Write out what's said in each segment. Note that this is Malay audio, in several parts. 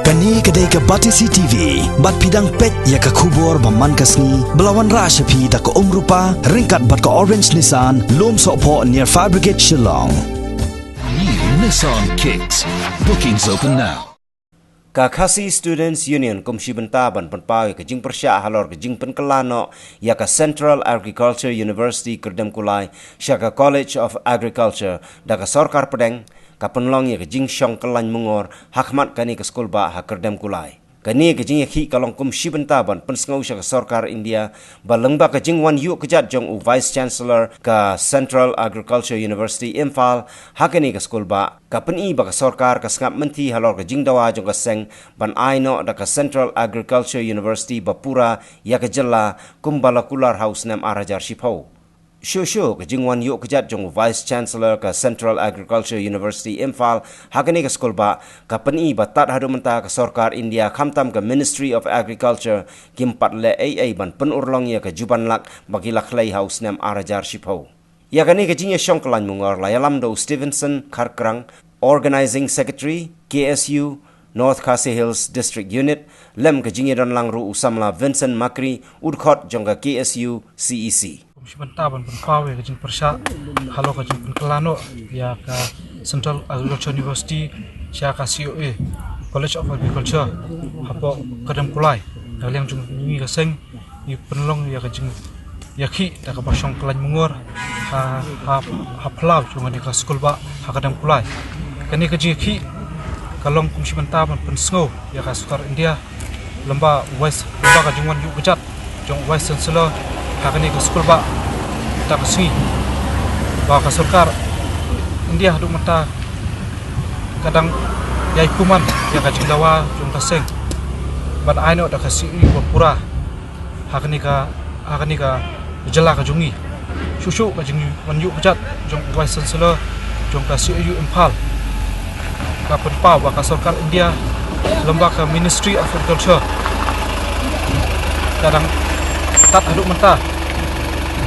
Kani kedai ke Batisi TV, bat pidang pet ya ke kubur baman kasni, belawan rasa pi da ke rupa, ringkat bat ke Orange Nissan, lom sokpo near Fire Brigade Shillong. New Nissan Kicks. Bookings open now. Kakasi Students Union kumsi bentaban penpawi ke jing persya halor ke jing penkelano ya ke Central Agriculture University Kerdem Kulai Shaka College of Agriculture da ke Sorkar Pedeng ka penlong ya ke jing syong kelan mungor hakmat kani ke skul ba ha Kerdem Kulai kani ke jing yakhi kalong kumsi bentaban pensengau Shaka Sorkar India ba lengba ke jing wan yu kejat jong u Vice Chancellor ke Central Agriculture University Imphal hakani ke skul ba kapeni ba ke Sorkar ke sengap menti halor ke jing dawa jong ke seng ban aino da ke Central Agriculture University Bapura ya ke jela kumbala kular house nam arajar shipau Shushu ke jing wan yu kejat jong Vice Chancellor ke Central Agriculture University Imphal hakani ke skul ba kapeni ba tat hadu menta ke Sorkar India khamtam ke Ministry of Agriculture kimpat le AA ban penurlong ya ke juban lak bagi laklai house nam arajar shipau ya kani ke jing ya syong kelan mungor layalam do Stevenson Karkrang Organizing Secretary KSU North Khasi Hills District Unit lem ke jing ya dan langru usamla Vincent Makri udkhot jong ke KSU CEC Sebentar penpawe ke jing persya halo ke jing penkelano ya ke Central Agriculture University sia ke COA College of Agriculture hapo Kerdem Kulai yang jung ni ke seng ni penolong ya ke jing yakhi da ke pasong kelan mungor ha plau jung ni ke skul ba ha Kerdem Kulai kani ke jing yakhi kalong kum sebentar pensengau ya ke Sorkar India lemba ke jing wan yu kejat jong Vice Chancellor kini ke skul ba tak kesini ba ke Sorkar India duk mata kadang yai kuman ya ka jingdawa jong kaseng ban aino da kasi Bapura hakni ka jela ka jungi susu ka jing manju kejat jong Vice Chancellor jong kasi Imphal ka penpa ba ke Sorkar India lembaga Ministry of Agriculture kadang tak aduk mentah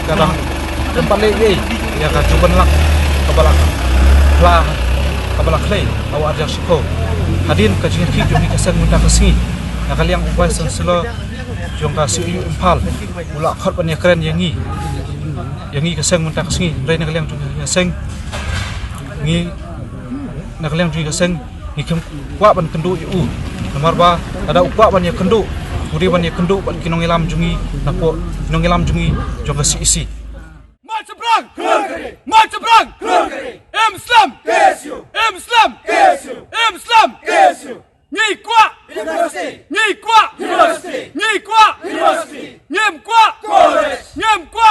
kadang tempat lei ya ka juban lak kabala clay awak ajar siko hadin ka jing ki jong ka sang muntah kesini ya kali yang Vice Chancellor jong ka CU Imphal ula khot ban ya keren yangi ka sang muntah kesini rein kali yang jong ka sang ni nak kali yang jong ka sang ni kem kwa ban kendu yu nomor ba ada ukwa ban ya kendu Budi ban ya kendu ban kinong ilam jungi napo kinong ilam jungi jong ka CEC March seberang Islam KSU Nyai kuat Nyem kuat